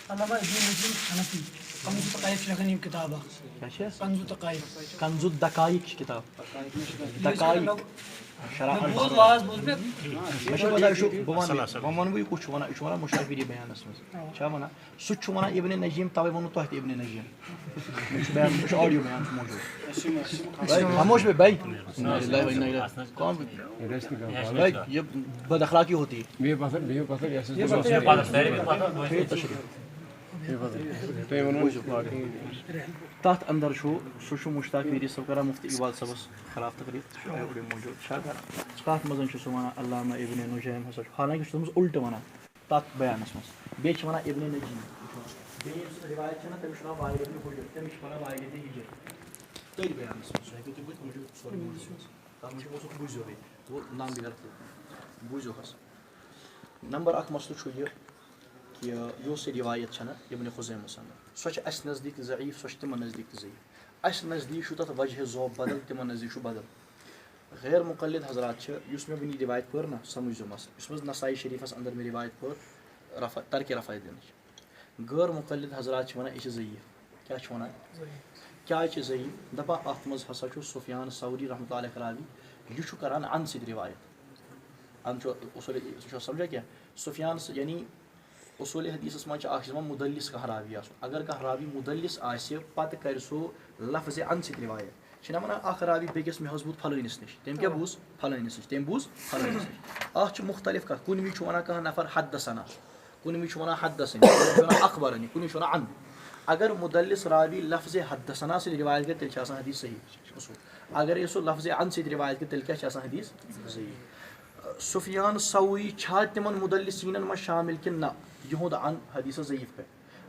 علامہ ابن نجم حنفی کنز الدقائق لکھن یہ کتاب کنز الدقائق کنز الدقائق کتاب دقائق بوز واز بوز پہ ونو کچھ ونان یہ مشافری بیانس مزا سہ ابن نجیم توے وونو تہ ابن نجیم آڈیو بیان موجود خاموش بھائی یہ بد اخلاقی ہوتی ہے تات اندر سہ مشتاق ویری صاحب کران مفتی اقبال صاحبس خلاف تقریر موجود تات مز سہ ونان علامہ ابن نجیم ہسا حالانکہ تم الٹ ونان تات بیانس مز بیٚیہِ چھِ ونان ابن نجیم بیٚیہِ یُس روایت چھِ نا تٔمِس چھِ ونان وائل ابن حجر تٔمِس چھِ ونان وائل ابن حجر تٔتھۍ بیانس منٛز سُہ ہیٚکِو تُہۍ بٔتھِ موٗجوٗد سورُے منٛز تَتھ منٛز چھُ اوسُکھ بوٗزِو بیٚیہِ گوٚو نام بِگڑ تہِ بوٗزِو حظ نمبر اکھ مسلہٕ چھُ یہِ کہِ یۄس یہِ روایت چھَنہ ابن خُزیمَس اندر سۄ چھِ اَسہِ نزدیٖک تہِ ضعیٖف سۄ چھِ تِمن نزدیٖک تہِ ضعیٖف اَسہِ نزدیٖک چھُ تَتھ وجہ ذوب بدل تِمن نزدیٖک چھُ بدل غیر مقلد حضرات چھِ یُس مےٚ وٕنی روایت پٔر نا سمجھزیو مسلہٕ یُس منٛز نسائی شریٖفس اندر مےٚ روایت پٔر ترکِ رفع دِنٕچ غٲر مقلد حضرات چھِ ونان یہِ چھِ ضعیٖف کیٛاہ چھِ ونان کیٛازِ چھِ ضعیٖف دپان اتھ منٛز ہسا چھُ سفیان ثوری رحمتہ اللہ راوی یہِ چھُ کران ان سۭتۍ روایت ان چھُ اصوٗل چھُ سمجھا کیٛاہ سفیان یعنی اصوٗلِ حدیٖثس منٛز چھِ اکھ یِوان مُدلِس کانٛہہ راوی آسُن اگر کانٛہہ راوی مُدلِس آسہِ پتہٕ کرِ سُہ لفظِ ان سۭتۍ روایت چھِنہ ونان اکھ راوی بیٚکِس مےٚ حظ بوٗز فلٲنِس نِش تٔمۍ کیٛاہ بوٗز فلٲنِس نِش تٔمۍ بوٗز فلٲنِس نِش اتھ چھِ مختلف کتھ کُنہِ وِزِ چھُ ونان کانٛہہ نفر حدثنا کُنہِ وِزِ چھُ ونان حدثنی کُنہِ وِزِ چھُ ونان اخبرنی کُنہِ وِزِ چھُ ونان ان اگر مُدلِس راوی لفظِ حدثنا سۭتۍ روایت کرِ تیٚلہِ چھِ آسان حدیٖث صحیح اصوٗل اگرے سُہ لفظِ ان سۭتۍ روایت کرِ تیٚلہِ کیٛاہ چھِ آسان حدیٖث صحیح سفیان ثوری چھا تِمن مُدلِسیٖنن منٛز شامل کِنہٕ نہ یِہُنٛد ان حدیٖثس ضعیٖف کرِ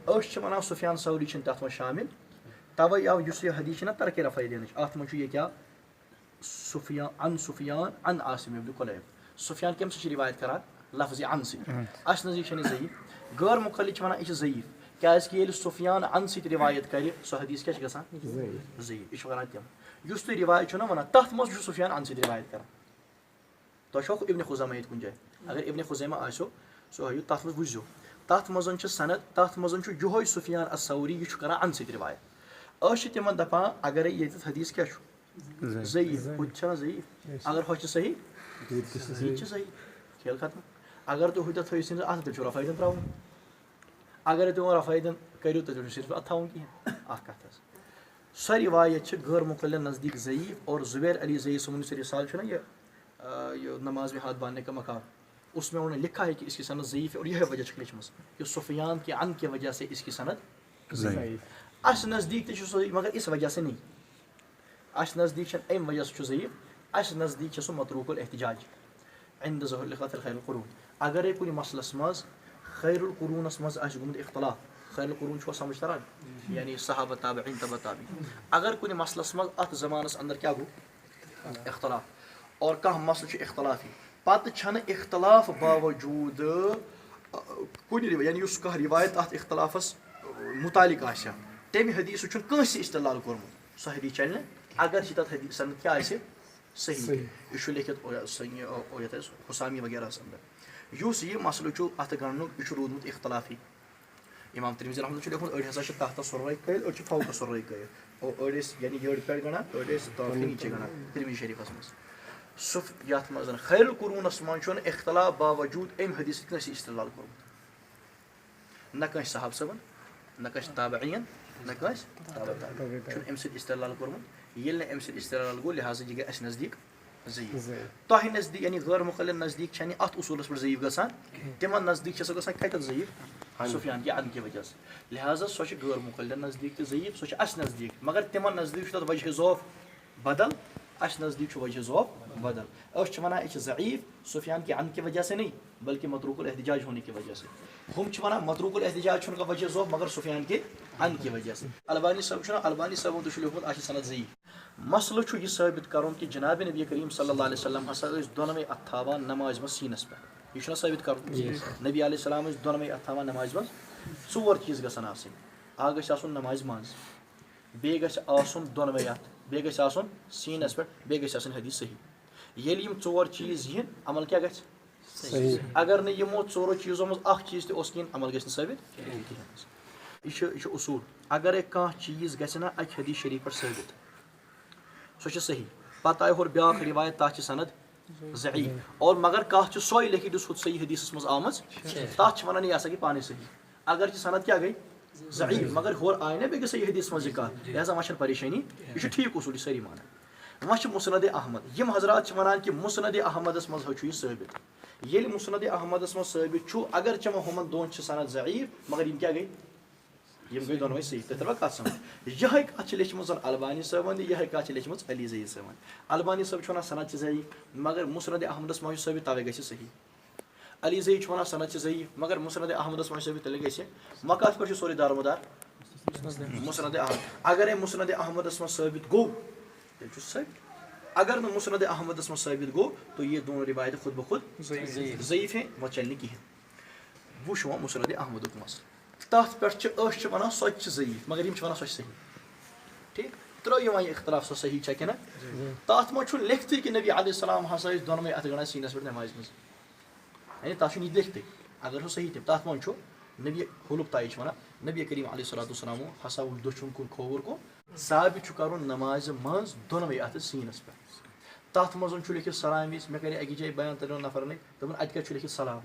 أسۍ چھِ ونان سفیان ثوری چھِنہٕ تتھ منٛز شامل توے آو یُس یہِ حدیٖث چھِ نا ترکِ رفع دِنٕچ اتھ منٛز چھُ یہِ کیٛاہ سفیان ان عاصم ابن کُلیب سفیان کمہِ سۭتۍ چھِ روایت کران لفظِ ان سۭتۍ اَسہِ نزدیٖک چھنہٕ یہِ ضعیٖف غٲر مُخلِد چھِ ونان یہِ چھِ ضعیٖف کیٛازِ کہِ ییٚلہِ سفیان ان سۭتۍ روایت کرِ سُہ حدیٖث کیٛاہ چھِ گژھان ضعیٖف یہِ چھِ ونان تِم یُس تُہۍ روایت چھُو نا ونان تتھ منٛز چھُ سفیان ان سۭتۍ روایت کران تۄہہِ چھُوا ابن خُزیمہ ییٚتہِ کُنہِ جایہِ اگر ابن خُزیمہ آسیو سُہ ہٲیِو تتھ منٛز وٕچھزیو تتھ منٛز چھُ سند تتھ منٛز چھُ یِہوے سفیان الثوری یہِ چھُ کران ان سۭتۍ روایت أسۍ چھِ تِمن دپان اگرے ییٚتٮ۪تھ حدیٖث کیٛاہ چھُ ضعیٖف ہُتہِ چھا ضعیٖف اگر ہۄ چھِ صحیح ییٚتہِ چھِ صحیح کھیل ختم اگر تُہۍ ہُتٮ۪تھ تھٲیِو سٲنِس اتھ تیٚلہِ چھُ رفع دین تراوُن اگرے تُہۍ وۄنۍ رفع دین کٔرِو تیٚلہِ چھُ صرف اتھ تھاوُن کِہینۍ اکھ کتھ حظ سۄ روایت چھِ غٲر مُقلد نزدیٖک ضعیٖف اور زبیر علی ضعیٖف صٲبُن یُس رسالہ چھُ نا یہ نماز میں ہاتھ باندھنے کا مقام اس میں انہوں نے لکھا ہے کہ اس کی سند ضعیف ہے اور یہ وجہ چھِ لیچھمٕژ کہ سفیان کے ان کی وجہ سے اس کی سند ضعیف اس نزدیک تہِ چھُ صحیح مگر اس وجہ سے نہیں اس نزدیک چھنہٕ امہِ وجہ سۭتۍ چھُ ضعیف اس نزدیک چھِ سُہ متروک الاحتجاج عند ظہور لخاطر خیر القرون اگرے کُنہِ مسلس منٛز خیر القرونس منٛز آسہِ گوٚمُت اختلاف خیر القرون چھُوا سمجھ تران یعنی صحابہ تابعین تبع تابعین اگر کُنہِ مسلس منٛز اتھ زمانس اندر کیٛاہ گوٚو اختلاف اور کانٛہہ مسلہٕ چھُ اختلافی پتہٕ چھنہٕ اختلاف باوجوٗد کُنہِ یعنی یُس کانٛہہ روایت اتھ اختلافس مُتعلق آسہِ ہا تمہِ حدیٖثُک چھُنہٕ کٲنٛسہِ استعلال کوٚرمُت سُہ حدیٖث چلہِ نہٕ اگر چھِ تتھ حدیٖث سند کیٛاہ آسہِ صحیح یہِ چھُ لیکھِتھ یتھ حظ حسامی وغیرہس اندر یُس یہِ مسلہٕ چھُ اتھ گنڈنُک یہِ چھُ روٗدمُت اختلافی امام ترمذی رحمۃ اللہ چھُ لیکھمُت أڑۍ ہسا چھِ تحتس سُرٲے قٲیِل أڑۍ چھِ فوقس سُرٲے قٲیِل أڑۍ ٲسۍ یعنی یٔڑ پٮ۪ٹھ گنڈان أڑۍ ٲسۍ طرفہٕ نیٖچے گنڈان ترمذی شریٖفس منٛز سُہ یتھ منٛز خیر القرونس منٛز چھُنہٕ اختلاف باوجوٗد امہِ حدیٖث سۭتۍ کٲنٛسہِ استعلال کوٚرمُت نہ کٲنٛسہِ صحابہٕ صٲبن نہ کٲنٛسہِ تابعین نہ کٲنٛسہِ چھُنہٕ امہِ سۭتۍ استعلال کوٚرمُت ییٚلہِ نہٕ امہِ سۭتۍ استعلال گوٚو لہٰذا یہِ گٔے اسہِ نزدیٖک ضعیٖف تۄہہِ نزدیٖک یعنی غٲر مُقلد نزدیٖک چھنہٕ اتھ اصوٗلس پٮ۪ٹھ ضعیٖف گژھان تِمن نزدیٖک چھِ سۄ گژھان کتٮ۪تھ ضعیٖف سفیان کہِ ان کہِ وجہ سے لہٰذا سۄ چھِ غٲر مُقلد نزدیٖک تہِ ضعیٖف سۄ چھِ اسہِ نزدیٖک مگر تِمن نزدیٖک چھُ تتھ وجہ ذوف بدل اسہِ نزدیٖک چھُ وجہ ذوف بدل أسۍ چھِ ونان یہِ چھِ ضعیٖف سفیان کہِ ان کہِ وجہ سے نہیں بلکہ متروک الاحتجاج ہونے کی وجہ سے ہُم چھِ ونان متروک الاحتجاج چھُنہٕ کانٛہہ وجہ ذوف مگر سفیان کہِ ان کہِ وجہ سے البانی صٲب چھُنہ البانی صٲبن تہِ چھُ لیوٗکھمُت اتھ چھِ سند ضعیٖف مسلہٕ چھُ یہِ ثٲبت کرُن کہِ جناب نبی کریم صلی اللہ علیہ وسلم ہسا ٲسۍ دۄنوے اتھٕ تھاوان نمازِ منٛز سیٖنس پٮ۪ٹھ یہِ چھُنہ ثٲبت کرُن نبی علیہ السلام ٲسۍ دۄنوے اتھٕ تھاوان نمازِ منٛز ژور چیٖز گژھن آسٕنۍ اکھ گژھِ آسُن نمازِ منٛز بیٚیہِ گژھِ آسُن دۄنوے اتھٕ بیٚیہِ گژھِ آسُن سیٖنس پٮ۪ٹھ بیٚیہِ گژھِ آسٕنۍ حدیٖث صحیح ییٚلہِ یِم ژور چیٖز یِن عمل کیٛاہ گژھِ اگر نہٕ یِمو ژورو چیٖزو منٛز اکھ چیٖز تہِ اوس کِہیٖنۍ عمل گژھِ نہٕ ثٲبت کِہیٖنۍ یہِ چھُ اصوٗل اگرے کانٛہہ چیٖز گژھِ نا اکہِ حدیٖث شریٖف پٮ۪ٹھ ثٲبت سۄ چھِ صحیح پتہٕ آیہِ ہورٕ بیٛاکھ روایت تتھ چھِ سند ضعیٖف اور مگر کانٛہہ چھِ سۄے لیکھِتھ یُس ہُتھ صحیح حدیٖثس منٛز آمٕژ تتھ چھِ ونان یہِ ہسا گٔے پانے صحیح اگر چھِ سند کیٛاہ گٔے ضعیٖف مگر ہورٕ آیہِ نا بیٚیہِ صحیح حدیٖثس منٛز یہِ کتھ لہذا وۄنۍ چھنہٕ پریشٲنی یہِ چھُ ٹھیٖک اصوٗل یہِ سٲری مانان وۄنۍ چھِ مُسند احمد یِم حضرات چھِ ونان کہِ مُسند احمدس منٛز حظ چھُ یہِ ثٲبت ییٚلہِ مُسند احمدس منٛز ثٲبت چھُ اگر چہ وۄنۍ ہُمن دۄن چھِ سند ضعیٖف مگر یِم کیٛاہ گٔے یِم گٔے دۄنوے صحیح تۄہہِ ترٛٲوا کتھ سمجھ یِہے کتھ چھِ لیٚچھمٕژ البانی صٲبن تہِ یِہے کتھ چھِ لیٚچھمٕژ علی زعید صٲبن البانی صٲب چھُ ونان سند چھِ ضعیٖف مگر مُسند احمدس منٛز چھُ ثٲبت توے گژھِ صحیح علی زعید چھُ ونان سند چھِ ضعیٖف مگر مُسند احمدس منٛز چھُ ثٲبت تیٚلہِ گژھِ وۄنۍ کتھ پٮ۪ٹھ چھُ سورُے دارمدار مُسند احمد اگرے مُسند احمدس منٛز ثٲبت گوٚو تیٚلہِ چھُ ثٲبت اگر نہٕ مُسند احمدس منٛز ثٲبت گوٚو تو یہ دونوں روایتیں خود بخود ضعیٖف ہیں وۄنۍ چلہِ نہٕ کِہیٖنۍ وۄنۍ چھُ وۄنۍ مُسند احمدُک مسلہٕ تتھ پٮ۪ٹھ چھِ أسۍ چھِ ونان سۄ تہِ چھِ ضعیٖف مگر یِم چھِ ونان سۄ چھِ صحیح ٹھیٖک ترٛٲیِو وۄنۍ یہِ اختلاف سۄ صحیح چھےٚ کِنہٕ تتھ منٛز چھُنہٕ لیکھتٕے کہِ نبی علیہ السلام ہسا ٲسۍ دۄنوَے اَتھٕ گنٛڈان سیٖنس پٮ۪ٹھ نٮ۪مازِ منٛز یعنی تتھ چھُنہٕ یہِ لیکھتٕے اگر سُہ صحیح تہِ تتھ منٛز چھُ نبی حلُق تایہِ چھِ ونان نبی کریم علیہ الصلوۃ والسلامو ہسا وُچھ دٔچھُن کُن کھووُر کُن ثابت چھُ کرُن نمازِ منٛز دۄنوَے اَتھٕ سیٖنس پٮ۪ٹھ تتھ منٛز چھُ لیکھِتھ سلام وِز مےٚ کرے أکِس جایہِ بیان تَتہِ نفرن أکۍ دوٚپُن اَتہِ کیٛاہ چھُ لیکھِتھ سلام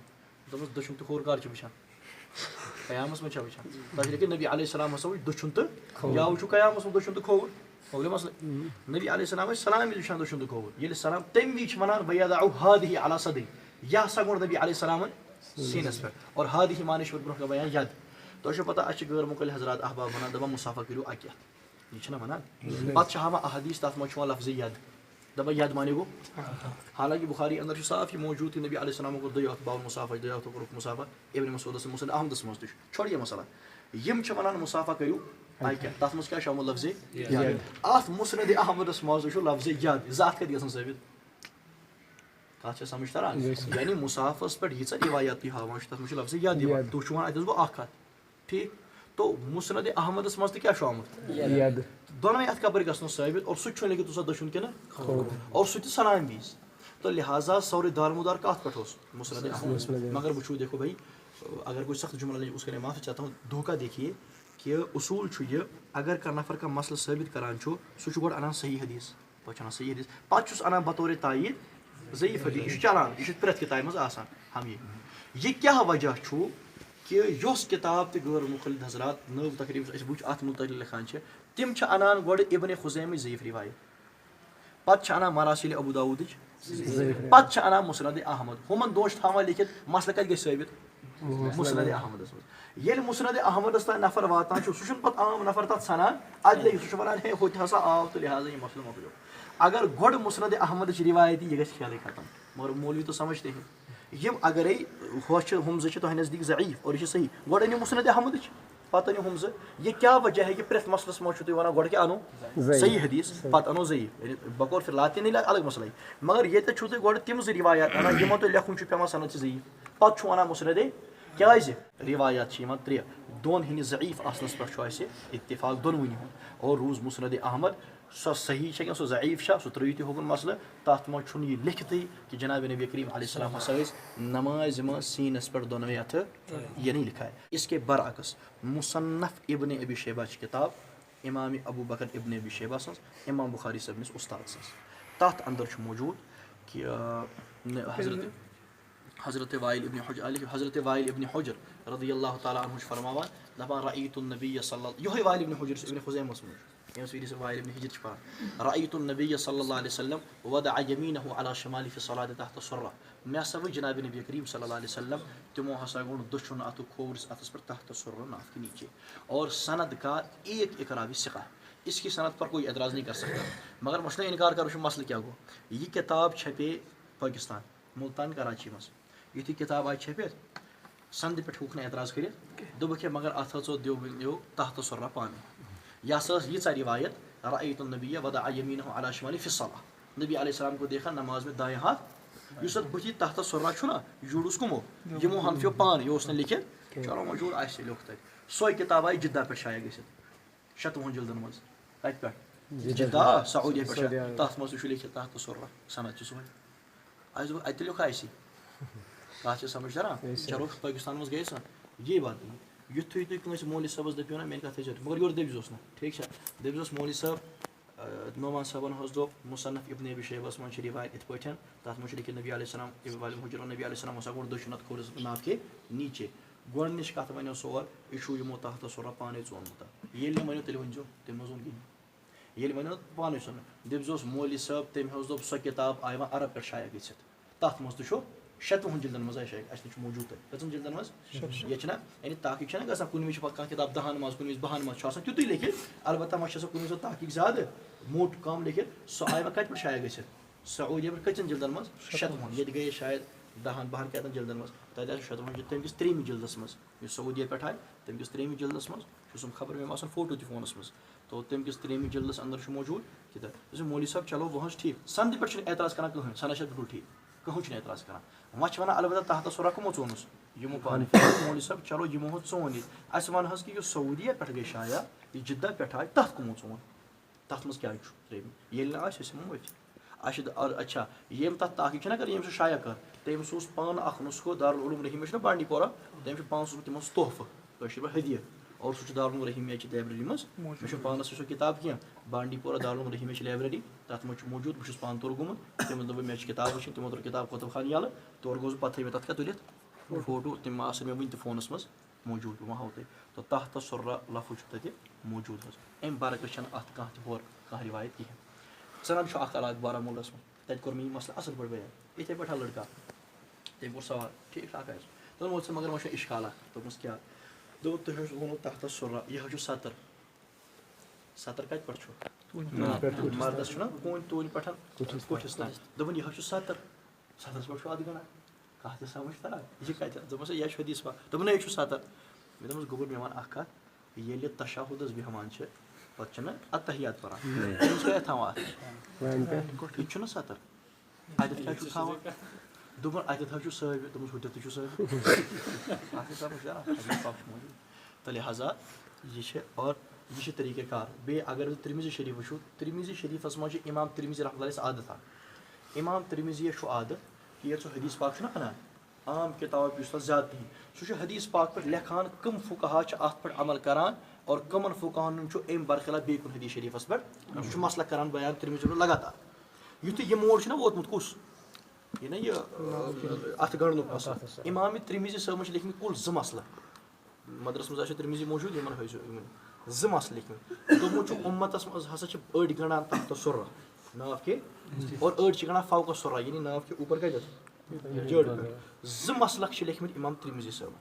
دوٚپمَس دٔچھُن تہٕ کھووُر کر چھُ وٕچھان قیامس منٛز چھا وٕچھان تتھ چھُ لیکھِتھ نبی علیہ السلام ہسا وٕچھ دٔچھُن تہٕ یا وٕچھو قیامس منٛز دٔچھُن تہٕ کھووُر مۄکلیو مسلہٕ نبی علیہ السلام ٲسۍ سلام وِز وٕچھان دٔچھُن تہٕ کھووُر ییٚلہِ سلام تمہِ وِزِ چھِ ونان وَیَضَعُ هَٰذِهِ عَلَىٰ صَدْرِهِ یہِ ہسا گوٚنڈ نبی علیہ السلامن سیٖنس پٮ۪ٹھ اور هَٰذِهِ مانے چھِ برونٛہہ کَنۍ بیان ید تۄہہِ چھو پتہ اَسہِ چھِ غٲر مُقل حضرات احباب ونان دپان مُسافہ کٔرِو اکہِ اَتھٕ یہِ چھِنہ ونان پتہٕ چھِ ہاوان احادیٖث تتھ منٛز چھُ یِوان لفظِ ید دپان ید مانے گوٚو حالانکہِ بُخاری اندر چھُ صاف یہِ موجوٗد کہِ نبی علیہ السلامو کوٚر دۄیو اَتھٕ باوُل مُسافہ دۄیو اَتھو کوٚرُکھ مُسافہ ابن مسعوٗدس تہٕ مُسند احمدس منٛز تہِ چھُ چھوڑ یہِ مسلہ یِم چھِ ونان مُسافہ کٔرِو اکہِ اَتھٕ تتھ منٛز کیٛاہ چھُ آمُت لفظِ ید اتھ مُسند احمدس منٛز تہِ چھُ لفظِ ید زٕ اَتھٕ کتہِ گژھن ثٲبت کتھ چھِ سمجھ تران یعنی مُسافس پٮ۪ٹھ ییٖژاہ روایات تُہۍ ہاوان چھِ تتھ منٛز چھُ لفظِ ید یِوان تُہۍ چھِو ونان اتہِ حظ گوٚو اکھ ہتھ ٹھیٖک تو مُسند احمدس منٛز تہِ کیٛاہ چھُ آمُت دۄنوَے اَتھٕ کپٲرۍ گژھنو ثٲبت اور سُہ تہِ چھُنہٕ لیکھِتھ سۄ دٔچھُن کِنہٕ اور سُہ تہِ سلام وِز تو لہٰذا سورُے دارمدار کتھ پٮ۪ٹھ اوس مُسند احمد مگر وٕچھو دیکھو بھائی اگر کوئی سخت جملہ اس کے لیے معافی چاہتا ہوں دھوکہ دیکھیے کہ اصوٗل چھُ یہِ اگر کانٛہہ نفر کانٛہہ مسلہٕ ثٲبت کران چھُ سُہ چھُ گۄڈٕ انان صحیح حدیٖث پتہٕ چھُ انان صحیح حدیٖث پتہٕ چھُس انان بطورِ تایید ضعیٖف حدیٖث یہِ چھُ چلان یہِ چھُ پرٮ۪تھ کِتابہِ منٛز آسان ہم یہِ کیٛاہ وجہ چھُ کہِ یۄس کِتاب تہِ غٲر مُخلِد حضرات نٔو تقریٖب اَسہِ وٕچھ اَتھ مُتعلق لیکھان چھِ تِم چھِ انان گۄڈٕ ابنِ خُزیمٕچ ضعیٖف روایت پتہٕ چھِ انان مراسیلِ ابوٗ داوٗدٕچ پتہٕ چھِ انان مُسند احمد ہُمن دۄن چھِ تھاوان لیکھِتھ مسلہٕ کتہِ گژھِ ثٲبت مُسند احمدس منٛز ییٚلہِ مُسند احمدس تانۍ نفر واتان چھُ سُہ چھُنہٕ پتہٕ عام نفر تتھ ژھنان اَدٕ لگہِ سُہ چھُ ونان ہے ہُتہِ ہسا آو تہٕ لہٰذا یہِ مسلہٕ مۄکلیو اگر گۄڈٕ مُسند احمدٕچ روایت یہِ گژھِ کھیلٕے ختم مگر مولوی تو سمجھتے ہیں یِم اگرے ہۄ چھِ ہُم زٕ چھِ تۄہہِ نزدیٖک ضعیٖف اور یہِ چھِ صحیح گۄڈٕ أنِو مُسند احمدٕچ پتہٕ أنِو ہُم زٕ یہِ کیٛاہ وجہ ہیٚکہِ پرٮ۪تھ مسلس منٛز چھُو تُہۍ ونان گۄڈٕ کیٛاہ انو صحیح حدیٖث پتہٕ انو ضعیٖف یعنی بقور فِر لاتے نہیں الگ مسلے مگر ییٚتٮ۪تھ چھُو تُہۍ گۄڈٕ تِم زٕ روایات انان یِمن تۄہہِ لیکھُن چھُ پیٚوان سند چھِ ضعیٖف پتہٕ چھُو ونان مُسند کیٛازِ روایات چھِ یِوان ترٛےٚ دۄن ہِنٛدِس ضعیٖف آسنس پٮ۪ٹھ چھُ اَسہِ اتفاق دۄنوٕنی ہُنٛد اور روٗز مُسند احمد سۄ صحیح چھےٚ کِنہٕ سۄ ضعیٖف چھےٚ سُہ ترٛٲیِو تُہۍ ہوکُن مسلہٕ تتھ منٛز چھُنہٕ یہِ لیکھتٕے کہِ جناب نبی کریم علیہ السلام ہسا ٲسۍ نمازِ منٛز سیٖنس پٮ۪ٹھ دۄنوَے اَتھٕ یہِ نہیں لِکھا ہے اس کے برعکس مُصنف ابن ابی شیبہ چھِ کِتاب امام ابوٗ بکر ابن ابی شیبہ سٕنٛز امام بُخاری صٲبنِس اُستاد سٕنٛز تتھ اندر چھُ موجوٗد کہِ حضرت وائل ابن حجر رضی اللہ تعالیٰ عنہ چھُ فرماوان دپان رأیت النبی صلی اللہ یِہوے وائل ابن حجر چھُ ابن خُزیمہس منٛز ییٚمِس ؤرِیِس وائل ابن حجر چھِ پران رأیت النبی صلی اللہ علیہ وسلم وضع یمیٖنہ علی شمالہِ فی الصلاۃ تحت السرہ مےٚ ہسا وٕچھ جناب نبی کریم صلی اللہ علیہ وسلم تِمو ہسا گوٚنڈ دٔچھُن اَتھٕ کھوورِس اَتھس پٮ۪ٹھ تحت السرہ ناف کے نیچے اور سند کا ایک اقرا بھی ثقہ اس کی سند پر کوئی اعتراض نہیں کر سکتا مگر مےٚ چھُنہ انکار کرُن چھُ مسلہٕ کیٛاہ گوٚو یہِ کِتاب چھپے پٲکِستان مُلتان کراچی منٛز یُتھُے کِتاب آیہِ چھٔپِتھ سندِ پٮ۪ٹھ ہیوٚکھ نہٕ اعتراض کٔرِتھ دوٚپُکھ ہے مگر اتھ ہسا دیو تحت السرہ پانے یہِ ہسا ٲس ییٖژاہ روایت رأیت النبی وضع یمیٖنہ علی شمالہِ فی الصلاۃ نبی علیہ السلام کو دیکھا نماز میں داییں ہاتھ یُس اَتھ بٕتھِ تحت السرہ چھُنہ یہِ جوٗڑُس کٕمو یِمو ہنفیو پانہٕ یہِ اوس نہٕ لیکھِتھ چلو وۄنۍ جوٗڑ آسہِ لیوٚکھ تتہِ سۄے کِتاب آیہِ جدہ پٮ۪ٹھ شایع گٔژھِتھ 26 جلدن منٛز کتہِ پٮ۪ٹھ جدہ سعوٗدیہ پٮ۪ٹھ تتھ منٛز تہِ چھُ لیکھِتھ تحت السرہ سند چھِ سۄے اَسہِ دوٚپ اَتہِ لیوٚکھا اَسہِ کَتھ چھِ سمجھ تران چلو پٲکِستان منٛز گٔے سا یی بات یُتھُے تُہۍ کٲنٛسہِ مولوی صٲبَس دٔپِو نا میٛانہِ کَتھ تھٲیزیو مگر یورٕ دٔپۍزیوس نہٕ ٹھیٖک چھا دٔپۍزیوس مولوی صٲب نعمان صٲبَن حظ دوٚپ مُصنف ابن ابی شیبَس منٛز چھِ رِوایت یِتھ پٲٹھۍ تَتھ منٛز چھُ لیکھِتھ نبی علیہ السلام حجر نبی علیہ السلام ہسا گوٚو دٔچھُن اَتھ کھوٚرُس ناف کے نیٖچے گۄڈنِچ کَتھ وَنیو سُہ اورٕ یہِ چھُو یِمو تحت سورا پانَے ژونمُت ییٚلہِ نہٕ ؤنِو تیٚلہِ ؤنۍزیو تٔمۍ حظ ووٚن کِہیٖنۍ ییٚلہِ ؤنِو پانَے ژھُن دٔپۍزیوس مولوی صٲب تٔمۍ حظ دوٚپ سۄ کِتاب آیہِ وۄنۍ عرب پٮ۪ٹھ شایع گٔژھِتھ تَتھ منٛز تہِ چھُ 26 جِلدَن منٛز آسہِ شایع اَسہِ نِش چھُ موٗجوٗد تَتہِ کٔژَن جِلدَن منٛز ییٚتہِ چھِنہ یعنی تحقیٖق چھَنہ گژھان کُنہِ وِزِ چھِ پَتہٕ کانٛہہ کِتاب 10 منٛز کُنہِ وِزِ 12 منٛز چھُ آسان تیُتُے لیکھِتھ البتہ وۄنۍ چھِ آسان کُنہِ وِزِ تحقیٖق زیادٕ موٹ کَم لیکھِتھ سۄ آیہِ وۄنۍ کَتہِ پٮ۪ٹھ شایع گٔژھِتھ سعوٗدیہ پٮ۪ٹھ کٔژَن جِلدَن منٛز 26 ییٚتہِ گٔیے شاید 10-12 کیٛاتھَن جِلدَن منٛز تَتہِ آسہِ 26 تٔمۍ کِس 3مہِ جِلدَس منٛز یُس سعوٗدیہ پٮ۪ٹھ آیہِ تٔمۍ کِس 3مہِ جِلدَس منٛز چھُ سُم خبر مےٚ باسان فوٹو تہِ فونَس منٛز تو تٔمۍ کِس 3مہِ جِلدَس اَندَر چھُ موٗجوٗد کِتاب دوٚپُس مولوی صٲب چلو وۄنۍ حظ ٹھیٖک سَنٛدِ پٮ۪ٹھ چھُنہٕ اعتراض کَران کٕہٕنۍ سَنَد چھِ بِلکُل ٹھیٖک کٕہٕنۍ چھُنہٕ اعتراض کَران وۄنۍ چھِ وَنان البتہ تحت سورا کٕمو ژونُس یِمو پانہٕ مولوی صٲب چلو یِمو حظ ژون ییٚتہِ اَسہِ وَن حظ کہِ یُس سعوٗدیہ پٮ۪ٹھ گٔے شایع یہِ جِدہ پٮ۪ٹھ آے تَتھ کٕمو ژون تَتھ منٛز کیٛازِ چھُ ترٛٲیمٕتۍ ییٚلہِ نہٕ آسہِ أسۍ یِمو أتھۍ اَسہِ چھِ اچھا ییٚمۍ تَتھ تحقیٖق چھِنہ کَران ییٚمۍ سُہ شایع کٔر تٔمۍ سوٗز پانہٕ اَکھ نُسخہٕ دارالعلوم رحیٖمیہ چھُنہ بانڈی پورہ تٔمۍ چھُ پانہٕ سوٗزمُت تِمن سُہ تحفہٕ کٲشِر پٲٹھۍ ہدیہِ اور سُہ چھُ دارالعلوم رحیٖمیہ چہِ لایبرٔری منٛز مےٚ چھُنہٕ پانَس سُہ کِتاب کینٛہہ بانڈی پورہ دارالعلوم رحیٖمیہ چہِ لایبرٔری تَتھ منٛز چھُ موٗجوٗد بہٕ چھُس پانہٕ تور گوٚمُت تِمن دوٚپ مےٚ چھِ کِتاب وٕچھِنۍ تِمو ترٛٲو کِتاب کۄتُب خان یَلہٕ تورٕ گوٚوُس پَتہٕ تھٲے مےٚ تَتھ کیٛاہ تُلِتھ فوٹو تِم آسَن مےٚ وٕنہِ تہِ فونَس منٛز موٗجوٗد بہٕ وَنہو تۄہہِ تو تحت سُرا لفظ چھُ تَتہِ موٗجوٗد حظ اَمہِ برعکس چھَنہٕ اَتھ کانٛہہ تہِ ہورٕ کانٛہہ رِوایت کِہیٖنۍ ژٕنَن چھُ اَکھ علاقہٕ بارہمولاہَس منٛز تَتہِ کوٚر مےٚ یہِ مسلہٕ اَصٕل پٲٹھۍ بیان یِتھَے پٲٹھۍ آو لٔڑکہٕ تٔمۍ کوٚر سوال ٹھیٖک ٹھاک آسہِ دوٚپمو ژٕ مگر وۄنۍ چھُ اِشکالا دوٚپمَس کیٛاہ دوٚپُکھ تُہۍ حظ چھُ ووٚنمُت تحت سُرا یہِ حظ چھُ 70 کَتہِ پٮ۪ٹھ چھُ مردَس چھُنہ کوٗنۍ توٗلہِ پٮ۪ٹھ کوٹھِس تام دوٚپُن یہِ حظ چھُ 70 پٮ۪ٹھ چھُ اَتھ گَنٛڈان کَتھ تہِ سَمٕجھ تَران یہِ چھِ کَتہِ دوٚپمَس یہِ چھُ حدیٖث پاک دوٚپُن نہ یہِ چھُ 70 مےٚ دوٚپمَس گوٚبُر مےٚ وَن اَکھ کَتھ ییٚلہِ تشہُدَس بیٚہوان چھِ پَتہٕ چھِنہ اَتحیات پَران تٔمِس کیٛاہ تھاوان اَتھ یہِ چھُنہ 70 اَتٮ۪تھ کیٛاہ چھُ تھاوان دوٚپُن اَتٮ۪تھ حظ چھُ ثٲبِت دوٚپمَس ہُتٮ۪تھ تہِ چھُ ثٲبِت اَتھ چھِ سَمٕجھ تَران حدیٖث پاک چھُ موٗجوٗد تہٕ لہٰذا یہِ چھِ اور یہِ چھِ طریٖقہ کار بیٚیہِ اگر أسۍ تِرمِذی شریٖف وٕچھو تِرمِذی شریٖفَس منٛز چھِ اِمام تِرمِذی رحمتُہ اللہِ عادت اکھ اِمام تِرمِذیَس چھُ عادت کہِ ییٚلہِ سُہ حدیٖث پاک چھُنہ اَنان عام کِتاب یُس تَتھ زیادٕ تہِ سُہ چھُ حدیٖث پاک پٮ۪ٹھ لیکھان کٕم فُقہا چھِ اَتھ پٮ۪ٹھ عمل کَران اور کٕمَن فُقہاہَن چھُ اَمہِ برخلاف بیٚیہِ کُنہِ حدیٖث شریٖفَس پٮ۪ٹھ سُہ چھُ مسلہٕ کَران بیان تِرمِذی پٮ۪ٹھ لگاتار یُتھُے یہِ موڑ چھُنہ ووتمُت کُس یہِ نہ یہِ اَتھٕ گنٛڈنُک مسلہٕ اِمامِ تِرمِذی صٲبَن چھِ لیکھمٕتۍ کُل 2 مسلہٕ مدرَس منٛز آسیو تِرمِذی موٗجوٗد یِمَن ہٲیزیو یِمَن 2 مسلہٕ لیکھمٕتۍ دوٚپمُت چھُ اُمتَس منٛز ہسا چھِ أڑۍ گنٛڈان تحت سُرا ناف کے اور أڑۍ چھِ گنٛڈان فوقہ سُرا یعنی ناف کے اوپر کَتٮ۪تھ جٲڈ پٮ۪ٹھ 2 مسلک چھِ لیکھمٕتۍ اِمام تِرمِذی صٲبَن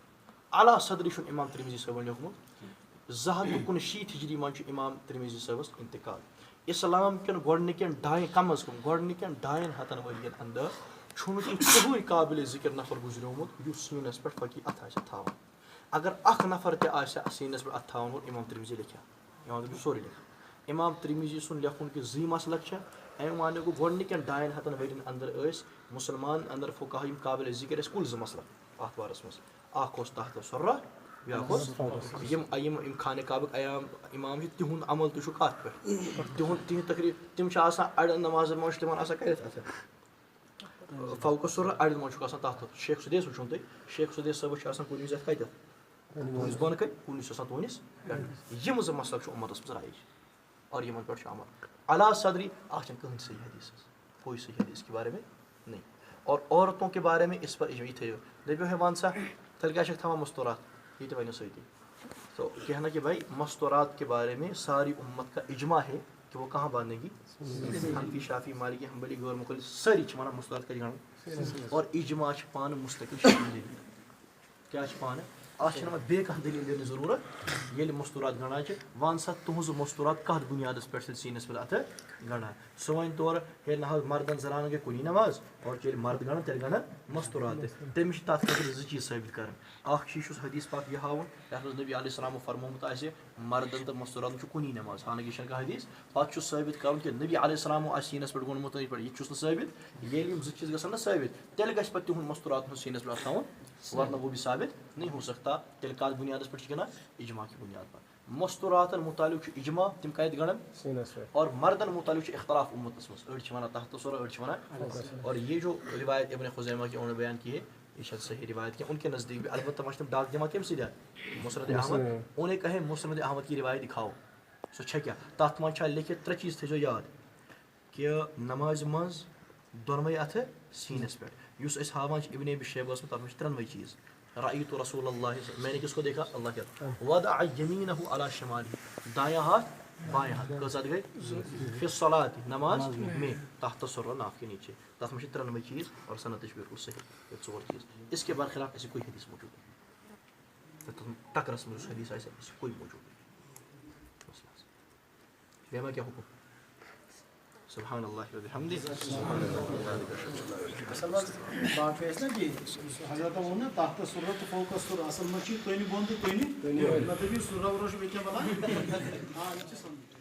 علا صدری چھُنہٕ اِمام تِرمِذی صٲبَن لیوٚکھمُت 219 ہِجری منٛز چھُ اِمام تِرمِذی صٲبَس اِنتقال اِسلام کٮ۪ن گۄڈنِکٮ۪ن کَم از کَم گۄڈنِکٮ۪ن 200 ؤرۍیَن اَندَر چھُنہٕ کٕہٕنۍ قابلِ ذِکِر نفر گُزریومُت یُس سیٖنَس پٮ۪ٹھ فقی اَتھٕ آسہِ تھاوان اگر اَکھ نفر تہِ آسہِ ہا سیٖنَس پٮ۪ٹھ اَتھٕ تھاوان وول اِمام تِرمِذی لیکھِ ہا اِمام تِرمِذی سورُے لیکھِ اِمام تِرمِذی سُنٛد لیکھُن کہِ 2 مسلک چھےٚ اَمہِ معنی گوٚو گۄڈنِکٮ۪ن 200 ؤرۍیَن اَندَر ٲسۍ مُسلمان اَندَر فُقہا یِم قابلِ ذِکِر ٲسۍ کُل 2 مسلک اَتھ بارَس منٛز اَکھ اوس تحت سُرا بیٛاکھ اوس یِم خانہ کعبٕکۍ اِمام چھِ تِہُنٛد عمل تہِ چھُ کَتھ پٮ۪ٹھ تِہُنٛد تقریٖب تِم چھِ آسان اَڑٮ۪ن نمازَن منٛز چھُ تِمن آسان کٔرِتھ اَتھٕ فوقہ سُرا اَڑٮ۪ن منٛز چھُکھ آسان تحت شیخ سُدیس وٕچھُن تُہۍ شیخ سُدیس صٲبَس چھُ آسان کُنہِ وِزِ اَتھ کَتٮ۪تھ تُہٕنٛدِس بۄنہٕ کَنہِ کُنہِ وِزِ چھُ آسان تُہٕنٛدِس پٮ۪ٹھ یِم 2 مسلک چھِ اُمتَس منٛز رایج اور یِمن پٮ۪ٹھ چھُ عمل علا صدری اَتھ چھَنہٕ کٕہٕنۍ صحیح حدیٖث کوئی صحیح حدیٖث کے بارے میں نہیں اور عورتوں کے بارے میں اس پر یہِ تھٲیِو دٔپِو ہے وَن سا تیٚلہِ کیٛاہ چھَکھ تھاوان مستوٗرات یہِ تہِ وَنیو سۭتی تو کہنا کہ بھائی مستورات کے بارے میں ساری امت کا اجماع ہے کہ وہ کہاں باندھے گی حنفی شافی مالکی حنبلی غور مخالف ساری چھِ مستورات کَتہِ گنٛڈُن اور اجماع چھِ پانہٕ مستقل دلیٖل کیٛاہ چھِ پانہٕ اَتھ چھِنہٕ وۄنۍ بیٚیہِ کانٛہہ دلیٖل دِنٕچ ضروٗرت ییٚلہِ مستورات گنٛڈان چھِ وَن سا تُہٕنٛز مستورات کَتھ بُنیادَس پٮ۪ٹھ چھِ سیٖنَس پٮ۪ٹھ اَتھٕ گنٛڈان سُہ وَنہِ تورٕ ہے نہ حظ مردن زنانن گٔے کُنی نماز اور ییٚلہِ مرد گنٛڈان تیٚلہِ گنٛڈان مستورات تہِ تٔمِس چھِ تَتھ خٲطرٕ 2 چیٖز ثٲبِت کَرٕنۍ اَکھ چیٖز چھُس حدیٖث پاک یہِ ہاوُن یَتھ منٛز نبی علیہ السلامو فرمومُت آسہِ مردن تہٕ مستوراتن چھُ کُنی نماز حالانکہِ یہِ چھَنہٕ کانٛہہ حدیٖث پَتہٕ چھُ ثٲبِت کَرُن کہِ نبی علیہ السلامو آسہِ سیٖنَس پٮ۪ٹھ گوٚنمُت تٔتھۍ پٮ۪ٹھ یہِ تہِ چھُس نہٕ ثٲبِت ییٚلہِ یِم 2 چیٖز گژھن نہ ثٲبِت تیٚلہِ گژھِ پَتہٕ تِہُنٛد مستوراتن ہُنٛد سیٖنَس پٮ۪ٹھ اَتھٕ تھاوُن ورنہ وہ بھی ثابت نہیں ہو سکتا تیٚلہِ کَتھ بُنیادَس پٮ۪ٹھ چھِ گِنٛدان اجماع کہِ بُنیاد پر مستوراتن مُتعلق چھُ اجماع تِم کَتہِ گنٛڈن اور مردن مُتعلق چھُ اختلاف اُمتَس منٛز أڑۍ چھِ وَنان تحت سُرا أڑۍ چھِ وَنان اور یہ جو روایت ابن خزیمہ کی انہوں نے بیان کی ہے یہ صحیح روایت کیا ان کے نزدیک بھی البتہ وہاں تم ڈاک جمع کم سے دیا مسند احمد انہیں کہے مسند احمد کی روایت دکھاؤ سو چھ کیا تات من چھا لکھت ترے چیز تھو یاد کہ نماز مز دونوے اتھ سینس پہ اس اس ہاوان ابن ابی شیبہ میں تر میں ترنوے چیز رأیت رسول اللہ میں نے کس کو دیکھا اللہ کیا وضع یمینہ علی شمال دایاں ہاتھ بائیں ہاتھ کزاد گئے فی الصلاۃ نماز میں تحت سر ناف کے نیچے تات میں ترنوے چیز اور سنتش بالکل صحیح یہ ژور چیز اس کے برخلاف ایسی کوئی حدیث موجود نہیں ٹکرس میں اس حدیث ایسے کوئی موجود نہیں بیما کیا حکم سبحان اللہ و بحمدہ سبحان اللہ اصل بات ہے نا کہ حضرت وہ نا تحت سرت فوق سر اصل مچ تو نہیں بوند تو نہیں نہ بھی سر ورش بیچ بلا ہاں اچھا سمجھ